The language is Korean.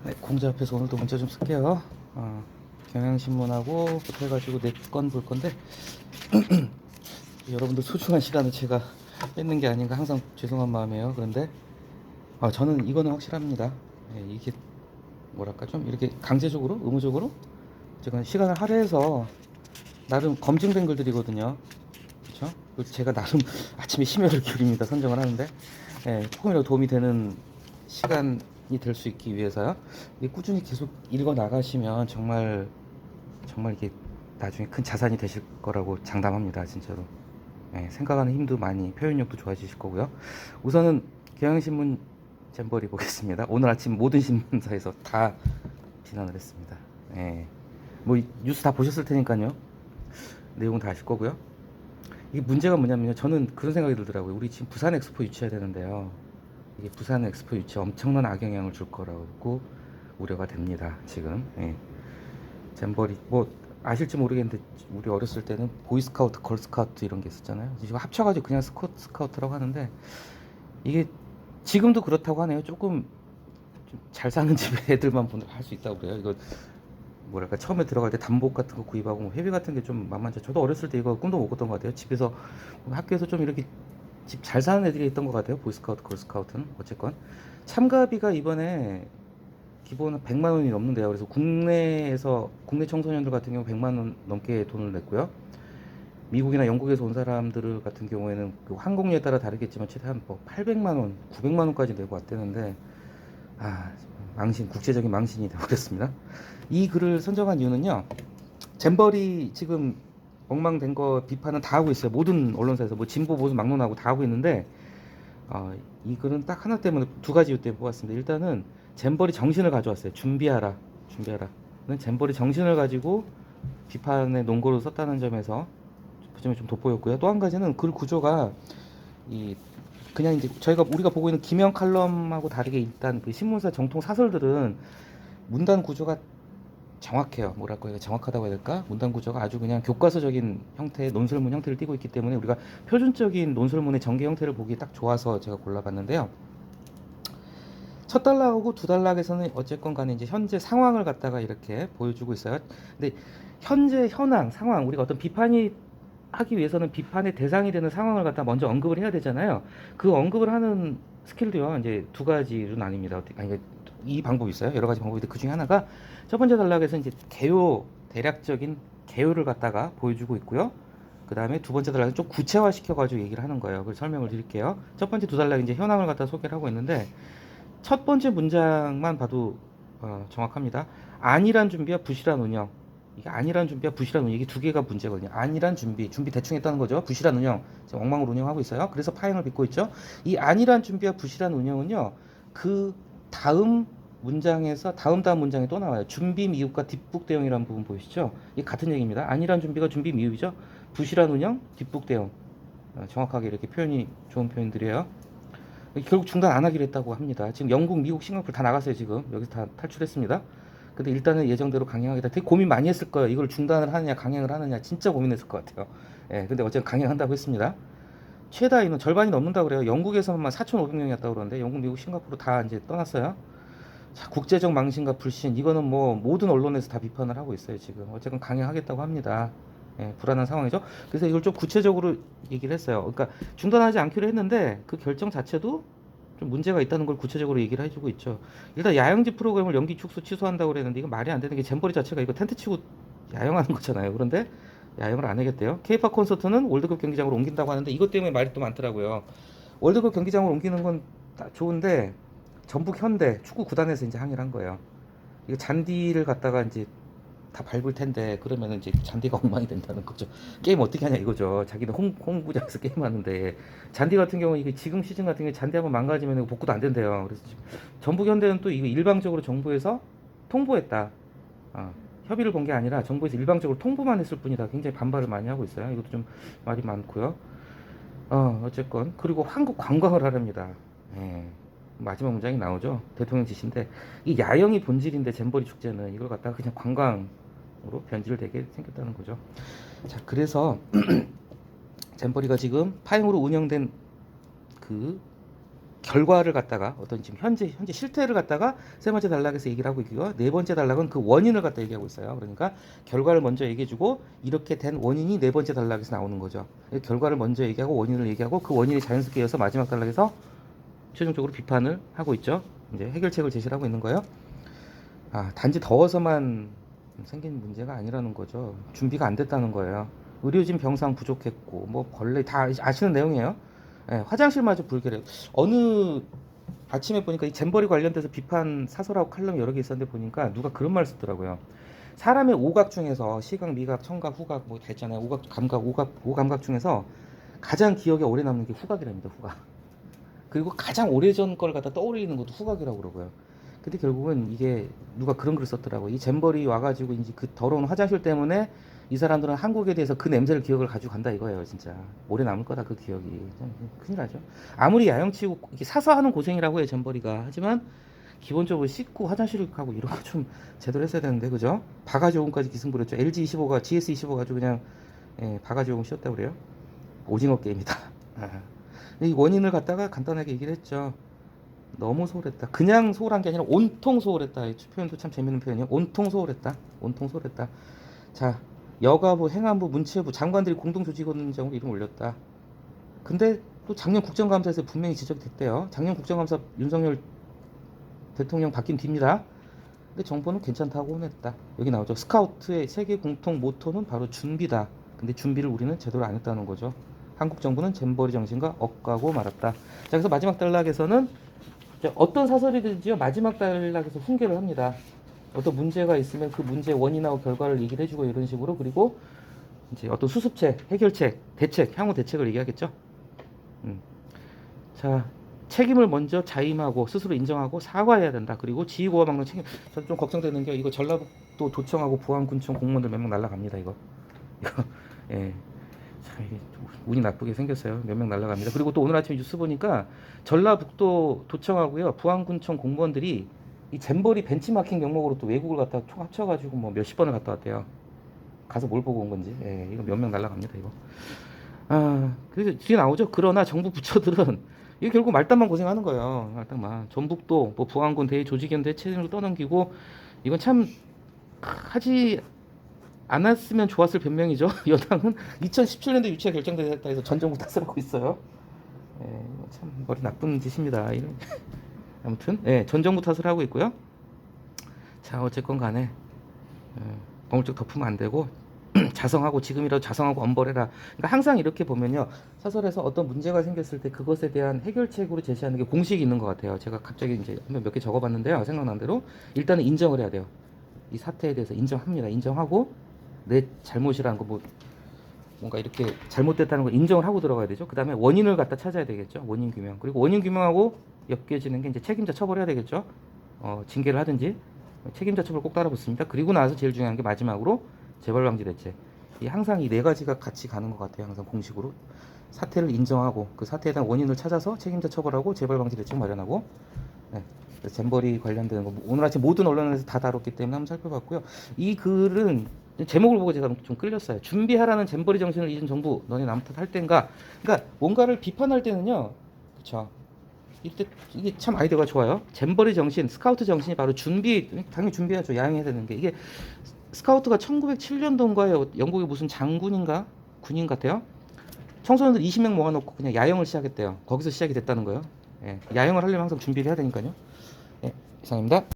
네, 공자 앞에서 오늘도 문자 좀 쓸게요. 경향신문하고 해가지고 4건 볼 건데 여러분들 소중한 시간을 제가 뺏는 게 아닌가 항상 죄송한 마음이에요. 그런데 저는 이거는 확실합니다. 이게 뭐랄까 좀 이렇게 강제적으로 의무적으로 제가 시간을 할애해서 나름 검증된 글들이거든요. 그렇죠? 제가 나름 아침에 심혈을 기울입니다. 선정을 하는데 조금이라도 도움이 되는 시간이 될 수 있기 위해서요. 꾸준히 계속 읽어 나가시면 정말 이게 나중에 큰 자산이 되실 거라고 장담합니다. 진짜로. 생각하는 힘도 많이, 표현력도 좋아지실 거고요. 우선은 경향신문 잼버리 보겠습니다. 오늘 아침 모든 신문사에서 다 비난을 했습니다. 뭐 뉴스 다 보셨을 테니까요. 내용은 다 아실 거고요. 이게 문제가 뭐냐면요. 저는 그런 생각이 들더라고요. 우리 지금 부산 엑스포 유치해야 되는데요. 이게 부산 엑스포 유치 엄청난 악영향을 줄 거라고 우려가 됩니다. 지금. 잼버리 뭐 아실지 모르겠는데 우리 어렸을 때는 보이스카우트, 걸스카우트 이런 게 있었잖아요. 지금 합쳐가지고 그냥 스카우트라고 하는데 이게 지금도 그렇다고 하네요. 조금 좀 잘 사는 집에 애들만 할 수 있다고 그래요. 이거 뭐랄까 처음에 들어갈 때 단복 같은 거 구입하고 뭐 회비 같은 게 좀 만만치. 저도 어렸을 때 이거 꿈도 못 꿨던 것 같아요. 집에서 학교에서 좀 이렇게 집 잘 사는 애들이 있던 것 같아요. 보이스카우트, 걸스카우트는 어쨌건 참가비가 이번에 기본 100만 원이 넘는데요. 그래서 국내 청소년들 같은 경우 100만 원 넘게 돈을 냈고요. 미국이나 영국에서 온 사람들 같은 경우에는 그 항공료에 따라 다르겠지만 최대한 뭐 800만 원, 900만 원까지 내고 왔다는데 국제적인 망신이 되어버렸습니다. 이 글을 선정한 이유는요. 잼버리 지금 엉망된 거 비판은 다 하고 있어요. 모든 언론사에서 뭐 진보 보수 막론하고 다 하고 있는데 이 글은 딱 하나 때문에, 두 가지 이유 때문에 뽑았습니다. 일단은 잼버리 정신을 가져왔어요. 준비하라는 잼버리 정신을 가지고 비판의 논거로 썼다는 점에서 그 점이 좀 돋보였고요. 또 한 가지는 글 구조가 그냥 이제 우리가 보고 있는 기명 칼럼하고 다르게 일단 그 신문사 정통 사설들은 문단 구조가 정확해요. 뭐랄까 이거 정확하다고 해야 될까? 문단 구조가 아주 그냥 교과서적인 형태의 논설문 형태를 띠고 있기 때문에 우리가 표준적인 논설문의 전개 형태를 보기 딱 좋아서 제가 골라봤는데요. 첫 단락하고 두 단락에서는 어쨌건 간에 이제 현재 상황을 갖다가 이렇게 보여주고 있어요. 근데 현재 현황, 상황, 우리가 어떤 비판이 하기 위해서는 비판의 대상이 되는 상황을 갖다 먼저 언급을 해야 되잖아요. 그 언급을 하는 스킬도요, 이제 두 가지로 나뉩니다. 이 방법이 있어요. 여러 가지 방법이 있는데 그 중에 하나가 첫 번째 단락에서 이제 대략적인 개요를 갖다가 보여주고 있고요. 그 다음에 두 번째 단락은 좀 구체화 시켜가지고 얘기를 하는 거예요. 그걸 설명을 드릴게요. 첫 번째 두 단락 이제 현황을 갖다 소개를 하고 있는데 첫 번째 문장만 봐도 정확합니다. 안일한 준비와 부실한 운영. 이게 안일한 준비와 부실한 운영, 이게 두 개가 문제거든요. 안일한 준비 대충 했다는 거죠. 부실한 운영, 지금 엉망으로 운영하고 있어요. 그래서 파행을 빚고 있죠. 이 안일한 준비와 부실한 운영은요, 그 다음 문장에서 다음 문장에 또 나와요. 준비 미흡과 뒷북 대응이라는 부분 보이시죠? 이게 같은 얘기입니다. 안일한 준비가 준비 미흡이죠. 부실한 운영, 뒷북 대응. 정확하게 이렇게 좋은 표현들이에요. 결국 중단 안 하기로 했다고 합니다. 지금 영국, 미국, 싱가포르 다 나갔어요. 지금 여기서 다 탈출했습니다. 근데 일단은 예정대로 강행하겠다. 되게 고민 많이 했을 거예요. 이걸 중단을 하느냐 강행을 하느냐 진짜 고민했을 것 같아요. 근데 어쨌든 강행한다고 했습니다. 최다 인원 절반이 넘는다고 그래요. 영국에서만 4,500명이었다고 그러는데 영국, 미국, 싱가포르 다 이제 떠났어요. 자, 국제적 망신과 불신, 이거는 뭐 모든 언론에서 다 비판을 하고 있어요. 지금 어쨌든 강행하겠다고 합니다. 불안한 상황이죠. 그래서 이걸 좀 구체적으로 얘기를 했어요. 그러니까 중단하지 않기로 했는데 그 결정 자체도 좀 문제가 있다는 걸 구체적으로 얘기를 해주고 있죠. 일단 야영지 프로그램을 연기 축소 취소한다고 그랬는데 이거 말이 안 되는 게, 잼버리 자체가 이거 텐트 치고 야영하는 거잖아요. 그런데 야영을 안 하겠대요. 케이팝 콘서트는 월드컵 경기장으로 옮긴다고 하는데 이것 때문에 말이 또 많더라고요. 월드컵 경기장으로 옮기는 건 좋은데 전북 현대 축구 구단에서 이제 항의를 한 거예요. 이거 잔디를 갖다가 이제 다 밟을 텐데 그러면은 이제 잔디가 엉망이 된다는 거죠. 게임 어떻게 하냐 이거죠. 자기는 홈구장에서 게임하는데 잔디 같은 경우 이게 지금 시즌 같은 경우 잔디 한번 망가지면 복구도 안 된대요. 그래서 지금 전북 현대는 또 이거 일방적으로 정부에서 통보했다. 협의를 본 게 아니라 정부에서 일방적으로 통보만 했을 뿐이다. 굉장히 반발을 많이 하고 있어요. 이것도 좀 말이 많고요. 어쨌건 그리고 한국 관광을 하랍니다. 마지막 문장이 나오죠. 대통령 지시인데 이 야영이 본질인데 잼버리 축제는 이걸 갖다가 그냥 관광으로 변질되게 생겼다는 거죠. 자, 그래서 잼버리가 지금 파행으로 운영된 그 결과를 갖다가 어떤 지금 현재 실태를 갖다가 세 번째 단락에서 얘기를 하고 있고요. 네 번째 단락은 그 원인을 갖다 얘기하고 있어요. 그러니까 결과를 먼저 얘기해주고 이렇게 된 원인이 네 번째 단락에서 나오는 거죠. 결과를 먼저 얘기하고 원인을 얘기하고 그 원인이 자연스럽게 이어서 마지막 단락에서 최종적으로 비판을 하고 있죠. 이제 해결책을 제시를 하고 있는 거예요. 단지 더워서만 생긴 문제가 아니라는 거죠. 준비가 안 됐다는 거예요. 의료진 병상 부족했고 뭐 벌레 다 아시는 내용이에요. 예, 화장실마저 불결해요. 어느 아침에 보니까 이 잼버리 관련돼서 비판 사설하고 칼럼 여러 개 있었는데 보니까 누가 그런 말 썼더라고요. 사람의 오각 중에서 시각, 미각, 청각, 후각 뭐 다 있잖아요. 오각, 감각, 오감각 중에서 가장 기억에 오래 남는 게 후각이랍니다. 후각. 그리고 가장 오래전 걸 갖다 떠올리는 것도 후각이라고 그러고요. 근데 결국은 이게 누가 그런 글을 썼더라고요. 이 잼버리 와가지고 이제 그 더러운 화장실 때문에 이 사람들은 한국에 대해서 그 냄새를 기억을 가지고 간다 이거예요. 진짜 오래 남을 거다 그 기억이. 큰일 나죠. 아무리 야영치고 이게 사서 하는 고생이라고 해요 잼버리가. 하지만 기본적으로 씻고 화장실을 가고 이런 거 좀 제대로 했어야 되는데 그죠? 바가지 오금까지 기승 부렸죠. LG25가 GS25 가지고 그냥 바가지 오금 씌웠다고 그래요. 오징어 게임이다. 이 원인을 갖다가 간단하게 얘기를 했죠. 너무 소홀했다. 그냥 소홀한 게 아니라 온통 소홀했다. 이 표현도 참 재밌는 표현이에요. 온통 소홀했다. 온통 소홀했다. 자, 여가부, 행안부, 문체부 장관들이 공동 조직원장으로 이름 올렸다. 근데 또 작년 국정감사에서 분명히 지적이 됐대요. 작년 국정감사 윤석열 대통령 바뀐 뒤입니다. 근데 정부는 괜찮다고 혼냈다. 여기 나오죠. 스카우트의 세계 공통 모토는 바로 준비다. 근데 준비를 우리는 제대로 안 했다는 거죠. 한국 정부는 잼버리 정신과 엇가고 말았다. 자, 그래서 마지막 단락에서는 어떤 사설이든지요 마지막 단락에서 훈계를 합니다. 어떤 문제가 있으면 그 문제의 원인하고 결과를 얘기를 해주고 이런 식으로. 그리고 이제 어떤 수습책, 해결책, 대책, 향후 대책을 얘기하겠죠. 자, 책임을 먼저 자임하고 스스로 인정하고 사과해야 된다. 그리고 지휘고와 막는 책임. 저는 좀 걱정되는 게 이거 전라북도 도청하고 부안군청 공무원들 몇 명 날라갑니다. 이거 예. 참 이게 운이 나쁘게 생겼어요. 몇 명 날라갑니다. 그리고 또 오늘 아침에 뉴스 보니까 전라북도 도청하고요 부안군청 공무원들이 이 잼버리 벤치마킹 경목으로 또 외국을 갔다 총 합쳐가지고 뭐 몇십 번을 갔다 왔대요. 가서 뭘 보고 온 건지. 이거 몇 명 날라갑니다. 이거. 그래서 뒤에 나오죠. 그러나 정부 부처들은 이게 결국 말단만 고생하는 거예요. 말단만. 전북도 뭐 부안군 대조직위원회 책임을 떠넘기고 이건 참 하지 않았으면 좋았을 변명이죠. 여당은 2017년도 유치가 결정됐다 해서 전 정부 탓을 하고 있어요. 참 머리 나쁜 짓입니다. 아무튼 전 정부 탓을 하고 있고요. 자, 어쨌건 간에 어물쩍 덮으면 안 되고 자성하고 지금이라도 자성하고 엄벌해라. 그러니까 항상 이렇게 보면요. 사설에서 어떤 문제가 생겼을 때 그것에 대한 해결책으로 제시하는 게 공식이 있는 것 같아요. 제가 갑자기 이제 몇 개 적어봤는데요. 생각난 대로 일단은 인정을 해야 돼요. 이 사태에 대해서 인정합니다. 인정하고 내 잘못이라는 거 뭔가 이렇게 잘못됐다는 걸 인정을 하고 들어가야 되죠. 그 다음에 원인을 갖다 찾아야 되겠죠. 원인 규명. 그리고 원인 규명하고 엮여지는 게 이제 책임자 처벌해야 되겠죠. 징계를 하든지 책임자 처벌 꼭 따라 붙습니다. 그리고 나서 제일 중요한 게 마지막으로 재발 방지 대책. 항상 이 네 가지가 같이 가는 것 같아요. 항상 공식으로 사태를 인정하고 그 사태에 대한 원인을 찾아서 책임자 처벌하고 재발 방지 대책 마련하고. 잼버리 관련되는 거 오늘 아침 모든 언론에서 다 다뤘기 때문에 한번 살펴봤고요. 이 글은 제목을 보고 제가 좀 끌렸어요. 준비하라는 잼버리 정신을 잊은 정부, 너네 남 탓할 땐가. 그러니까 뭔가를 비판할 때는요, 그렇죠. 이때 이게 참 아이디어가 좋아요. 잼버리 정신, 스카우트 정신이 바로 준비, 당연히 준비해야죠. 야영해야 되는 게. 이게 스카우트가 1907년도인가에 영국의 무슨 장군인가 군인 같아요. 청소년들 20명 모아놓고 그냥 야영을 시작했대요. 거기서 시작이 됐다는 거예요. 야영을 하려면 항상 준비를 해야 되니까요. 이상입니다.